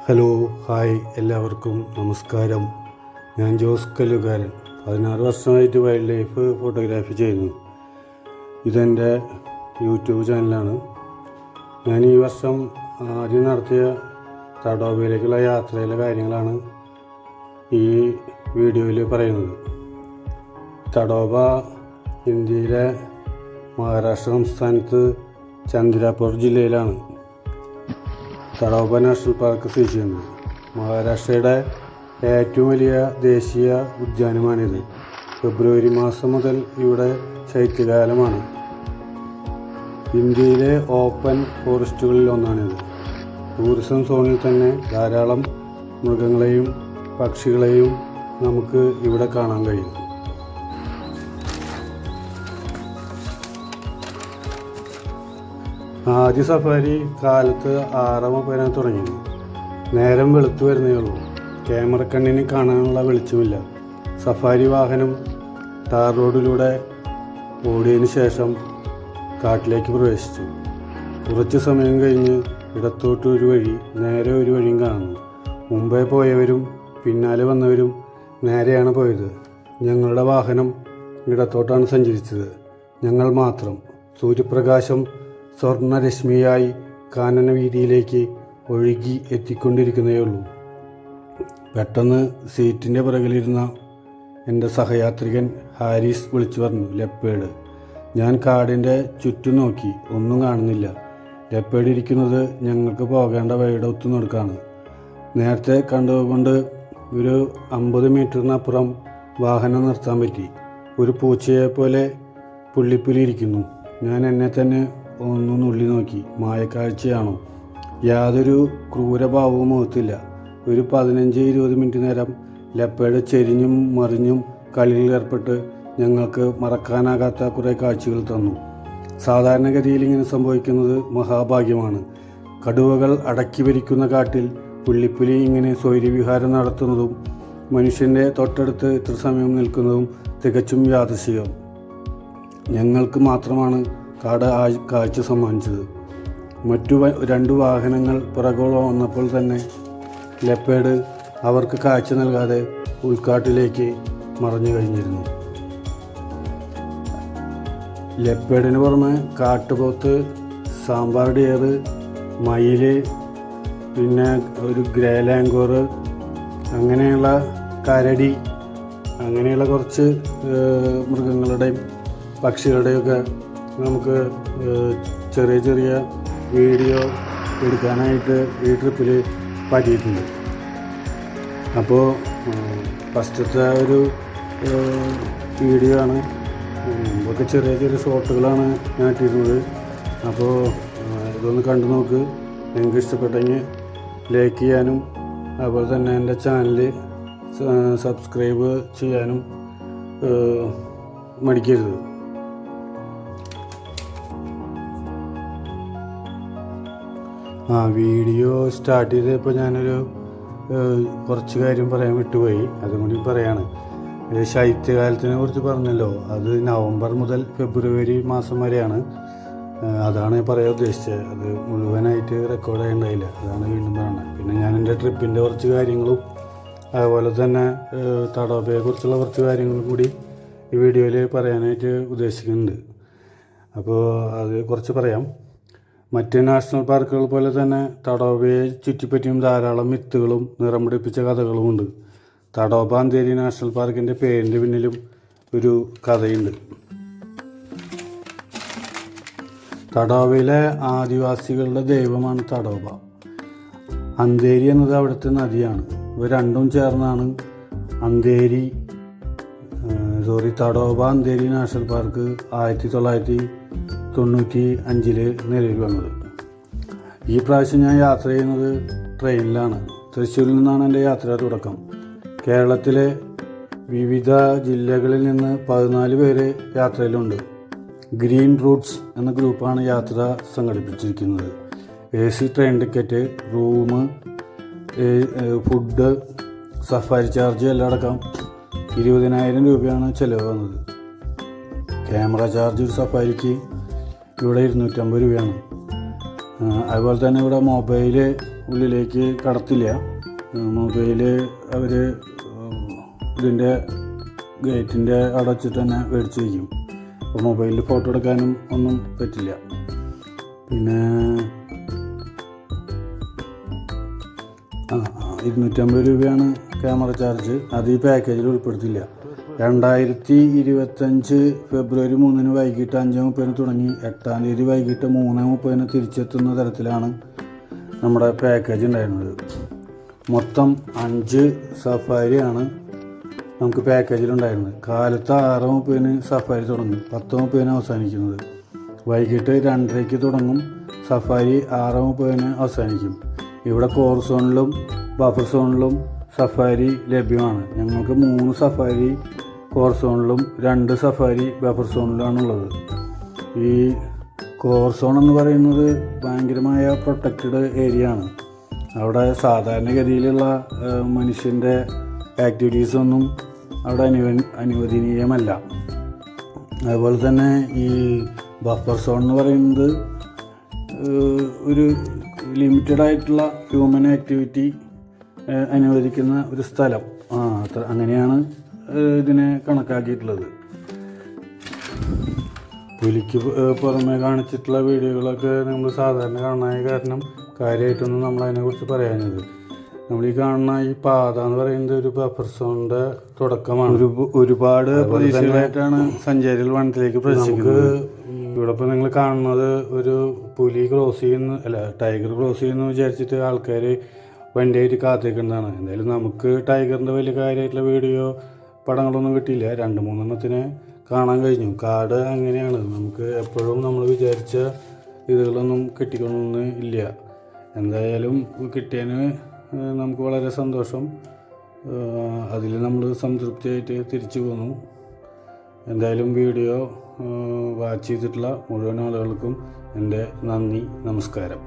Hello hi എല്ലാവർക്കും നമസ്കാരം. ഞാൻ ജോസ് കല്ലുകാരൻ. 16 വർഷമായിട്ട് വൈൽഡ് ലൈഫ് ഫോട്ടോഗ്രാഫി ചെയ്യുന്നു. ഇതെൻ്റെ യൂട്യൂബ് ചാനലാണ്. ഞാൻ ഈ വർഷം ആദ്യം നടത്തിയ തടോബയിലേക്കുള്ള യാത്രയിലെ കാര്യങ്ങളാണ് ഈ വീഡിയോയിൽ പറയുന്നത്. തടോബ ഇന്ത്യയിലെ മഹാരാഷ്ട്ര സംസ്ഥാനത്ത് ചന്ദ്രാപൂർ ജില്ലയിലാണ് തടോബ നാഷണൽ പാർക്ക് സ്ഥിതി ചെയ്യുന്നത്. മഹാരാഷ്ട്രയുടെ ഏറ്റവും വലിയ ദേശീയ ഉദ്യാനമാണിത്. ഫെബ്രുവരി മാസം മുതൽ ഇവിടെ ശൈത്യകാലമാണ്. ഇന്ത്യയിലെ ഓപ്പൺ ഫോറസ്റ്റുകളിൽ ഒന്നാണിത്. ടൂറിസം സോണിൽ തന്നെ ധാരാളം മൃഗങ്ങളെയും പക്ഷികളെയും നമുക്ക് ഇവിടെ കാണാൻ കഴിയും. ആദ്യ സഫാരി കാലത്ത് 6:30 തുടങ്ങി. നേരം വെളുത്തു വരുന്നേ ഉള്ളൂ. ക്യാമറ കണ്ണിന് കാണാനുള്ള വെളിച്ചമില്ല. സഫാരി വാഹനം ടാർ റോഡിലൂടെ ഓടിയതിന് ശേഷം കാട്ടിലേക്ക് പ്രവേശിച്ചു. കുറച്ച് സമയം കഴിഞ്ഞ് ഇടത്തോട്ട് ഒരു വഴി, നേരെ ഒരു വഴിയും കാണുന്നു. മുമ്പേ പോയവരും പിന്നാലെ വന്നവരും നേരെയാണ് പോയത്. ഞങ്ങളുടെ വാഹനം ഇടത്തോട്ടാണ് സഞ്ചരിച്ചത്. ഞങ്ങൾ മാത്രം. സൂര്യപ്രകാശം സ്വർണ്ണരശ്മിയായി കാനന വീതിയിലേക്ക് ഒഴുകി എത്തിക്കൊണ്ടിരിക്കുന്നേയുള്ളൂ. പെട്ടെന്ന് സീറ്റിൻ്റെ പിറകിലിരുന്ന എൻ്റെ സഹയാത്രികൻ ഹാരിസ് വിളിച്ചു പറഞ്ഞു, ലെപ്പേഡ്. ഞാൻ കാടിൻ്റെ ചുറ്റും നോക്കി. ഒന്നും കാണുന്നില്ല. ലെപ്പേഡ് ഇരിക്കുന്നത് ഞങ്ങൾക്ക് പോകേണ്ട വഴിയുടെ ഒത്തുനടുക്കാണ്. നേരത്തെ കണ്ടുകൊണ്ട് ഒരു 50 മീറ്ററിനപ്പുറം വാഹനം നിർത്താൻ പറ്റി. ഒരു പൂച്ചയെപ്പോലെ പുള്ളിപ്പുലി ഇരിക്കുന്നു. ഞാൻ എന്നെ തന്നെ ഒന്ന് നുള്ളി നോക്കി. മായക്കാഴ്ചയാണോ? യാതൊരു ക്രൂരഭാവവും മുഖത്തില്ല. ഒരു 15-20 മിനിറ്റ് നേരം ലെപ്പേഡ് ചെരിഞ്ഞും മറിഞ്ഞും കളിയിൽ ഏർപ്പെട്ട് ഞങ്ങൾക്ക് മറക്കാനാകാത്ത കുറേ കാഴ്ചകൾ തന്നു. സാധാരണഗതിയിൽ ഇങ്ങനെ സംഭവിക്കുന്നത് മഹാഭാഗ്യമാണ്. കടുവകൾ അടക്കി ഭരിക്കുന്ന കാട്ടിൽ പുള്ളിപ്പുലി ഇങ്ങനെ സ്വൈര്യവിഹാരം നടത്തുന്നതും മനുഷ്യൻ്റെ തൊട്ടടുത്ത് ഇത്ര സമയം നിൽക്കുന്നതും തികച്ചും യാദൃശ്ചികം. ഞങ്ങൾക്ക് മാത്രമാണ് കാട് കാഴ്ച സമ്മാനിച്ചത്. മറ്റു 2 വാഹനങ്ങൾ പിറകോളം വന്നപ്പോൾ തന്നെ ലെപ്പേഡ് അവർക്ക് കാഴ്ച നൽകാതെ ഉൾക്കാട്ടിലേക്ക് മറഞ്ഞു കഴിഞ്ഞിരുന്നു. ലെപ്പേഡിന് പുറമെ കാട്ടുപോത്ത്, സാമ്പാർ ഡിയർ, മയില്, പിന്നെ ഒരു ഗ്രേ ലാംഗോർ, അങ്ങനെയുള്ള കരടി, അങ്ങനെയുള്ള കുറച്ച് മൃഗങ്ങളുടെയും പക്ഷികളുടെയൊക്കെ നമുക്ക് ചെറിയ ചെറിയ വീഡിയോ എടുക്കാനായിട്ട് ഈ ട്രിപ്പിൽ പറ്റിയിട്ടുണ്ട്. അപ്പോൾ ഫസ്റ്റത്തെ ഒരു വീഡിയോ ആണ്. മുമ്പൊക്കെ ചെറിയ ചെറിയ ഷോട്ടുകളാണ് ഞാൻ ഇട്ടിരുന്നത്. അപ്പോൾ ഇതൊന്ന് കണ്ടു നോക്ക്. നിങ്ങൾക്ക് ഇഷ്ടപ്പെട്ടെങ്കിൽ ലൈക്ക് ചെയ്യാനും അതുപോലെ തന്നെ എൻ്റെ ചാനൽ സബ്സ്ക്രൈബ് ചെയ്യാനും മടിക്കരുത്. വീഡിയോ സ്റ്റാർട്ട് ചെയ്തപ്പോൾ ഞാനൊരു കുറച്ച് കാര്യം പറയാൻ വിട്ടുപോയി. അതും കൂടി പറയാണ്. ശൈത്യകാലത്തിനെ കുറിച്ച് പറഞ്ഞല്ലോ. അത് നവംബർ മുതൽ ഫെബ്രുവരി മാസം വരെയാണ്. അതാണ് പറയാൻ ഉദ്ദേശിച്ചത്. അത് മുഴുവനായിട്ട് റെക്കോർഡ് ചെയ്യണ്ടായില്ല. അതാണ് വീണ്ടും പറയുന്നത്. പിന്നെ ഞാൻ എൻ്റെ ട്രിപ്പിൻ്റെ കുറച്ച് കാര്യങ്ങളും അതുപോലെ തന്നെ തടോബയെക്കുറിച്ചുള്ള കുറച്ച് കാര്യങ്ങളും കൂടി ഈ വീഡിയോയിൽ പറയാനായിട്ട് ഉദ്ദേശിക്കുന്നുണ്ട്. അപ്പോൾ അത് കുറച്ച് പറയാം. മറ്റ് നാഷണൽ പാർക്കുകൾ പോലെ തന്നെ തടോബയെ ചുറ്റിപ്പറ്റിയും ധാരാളം മിത്തുകളും നിറം പിടിപ്പിച്ച കഥകളുമുണ്ട്. തടോബ അന്ധേരി നാഷണൽ പാർക്കിൻ്റെ പേരിൻ്റെ പിന്നിലും ഒരു കഥയുണ്ട്. തടോബയിലെ ആദിവാസികളുടെ ദൈവമാണ് തടോബ. അന്ധേരി എന്നത് അവിടുത്തെ നദിയാണ്. ഇവ രണ്ടും ചേർന്നാണ് തടോബ അന്ധേരി നാഷണൽ പാർക്ക് 1995 നിലവിൽ വന്നത്. ഈ പ്രാവശ്യം ഞാൻ യാത്ര ചെയ്യുന്നത് ട്രെയിനിലാണ്. തൃശ്ശൂരിൽ നിന്നാണ് എൻ്റെ യാത്ര തുടക്കം. കേരളത്തിലെ വിവിധ ജില്ലകളിൽ നിന്ന് 14 പേര് യാത്രയിലുണ്ട്. ഗ്രീൻ റൂട്ട്സ് എന്ന ഗ്രൂപ്പാണ് യാത്ര സംഘടിപ്പിച്ചിരിക്കുന്നത്. AC train ticket, room, food, safari charge എല്ലാം അടക്കം 20,000 രൂപയാണ് ചിലവ് വന്നത്. ക്യാമറ ചാർജ് ഒരു സഫാരിക്ക് ഇവിടെ 250 രൂപയാണ്. അതുപോലെ തന്നെ ഇവിടെ മൊബൈൽ ഉള്ളിലേക്ക് കടത്തില്ല. മൊബൈല് അവർ ഇതിൻ്റെ ഗേറ്റിൻ്റെ അവിടെ വെച്ചിട്ട് തന്നെ മേടിച്ച് വയ്ക്കും. അപ്പോൾ മൊബൈലിൽ ഫോട്ടോ എടുക്കാനും ഒന്നും പറ്റില്ല. പിന്നെ 250 രൂപയാണ് ക്യാമറ ചാർജ്. അത് ഈ പാക്കേജിൽ ഉൾപ്പെടുത്തില്ല. 2025 ഫെബ്രുവരി 3 വൈകിട്ട് 5:30 തുടങ്ങി 8-ാം തീയതി വൈകിട്ട് 3:30 തിരിച്ചെത്തുന്ന തരത്തിലാണ് നമ്മുടെ പാക്കേജ് ഉണ്ടായിരുന്നത്. മൊത്തം 5 സഫാരിയാണ് നമുക്ക് പാക്കേജിലുണ്ടായിരുന്നത്. കാലത്ത് 6:30 സഫാരി തുടങ്ങും, 10:30 അവസാനിക്കുന്നത്. വൈകിട്ട് 2:30 തുടങ്ങും, സഫാരി 6:30 അവസാനിക്കും. ഇവിടെ കോർ സോണിലും ബഫർ സോണിലും സഫാരി ലഭ്യമാണ്. ഞങ്ങൾക്ക് 3 സഫാരി കോർ സോണിലും 2 സഫാരി ബഫർ സോണിലാണുള്ളത്. ഈ കോർ സോൺ എന്ന് പറയുന്നത് ഭയങ്കരമായ പ്രൊട്ടക്റ്റഡ് ഏരിയ ആണ്. അവിടെ സാധാരണഗതിയിലുള്ള മനുഷ്യൻ്റെ ആക്ടിവിറ്റീസൊന്നും അവിടെ അനുവദനീയമല്ല. അതുപോലെ തന്നെ ഈ ബഫർ സോൺ എന്ന് പറയുന്നത് ഒരു ലിമിറ്റഡ് ആയിട്ടുള്ള ഹ്യൂമൻ ആക്ടിവിറ്റി അനുവദിക്കുന്ന ഒരു സ്ഥലം. അങ്ങനെയാണ് ഇതിനെ കണക്കാക്കിയിട്ടുള്ളത്. പുലിക്ക് പുറമെ കാണിച്ചിട്ടുള്ള വീഡിയോകളൊക്കെ നമ്മൾ സാധാരണ കാണാൻ കാരണം കാര്യമായിട്ടൊന്നും നമ്മൾ അതിനെക്കുറിച്ച് പറയാഞ്ഞത്. നമ്മൾ ഈ കാണുന്ന ഈ പാത എന്ന് പറയുന്നത് ഒരു ബഫർ സോണിൻ്റെ തുടക്കമാണ്. ഒരുപാട് പ്രതീക്ഷകളായിട്ടാണ് സഞ്ചാരികൾ വനത്തിലേക്ക് പ്രവേശിക്കുന്നത്. ഇവിടെ ഇപ്പോൾ നിങ്ങൾ കാണുന്നത് ഒരു പുലി ക്രോസ് ചെയ്യുന്ന ടൈഗർ ക്രോസ് ചെയ്യുന്നു വിചാരിച്ചിട്ട് ആൾക്കാർ വണ്ടിയായിട്ട് കാത്തിരിക്കുന്നതാണ്. എന്തായാലും നമുക്ക് ടൈഗറിൻ്റെ വലിയ കാര്യമായിട്ടുള്ള വീഡിയോ പടങ്ങളൊന്നും കിട്ടിയില്ല. 2-3 എണ്ണത്തിനെ കാണാൻ കഴിഞ്ഞു. കാട് അങ്ങനെയാണ്, നമുക്ക് എപ്പോഴും നമ്മൾ വിചാരിച്ച ഇതുകളൊന്നും കിട്ടിക്കൊണ്ടൊന്നും ഇല്ല. എന്തായാലും കിട്ടിയതിന് നമുക്ക് വളരെ സന്തോഷം. അതിൽ നമ്മൾ സംതൃപ്തിയായിട്ട് തിരിച്ചു പോന്നു. എന്തായാലും വീഡിയോ വാച്ച് ചെയ്തിട്ടുള്ള മുഴുവൻ ആളുകൾക്കും എൻ്റെ നന്ദി, നമസ്കാരം.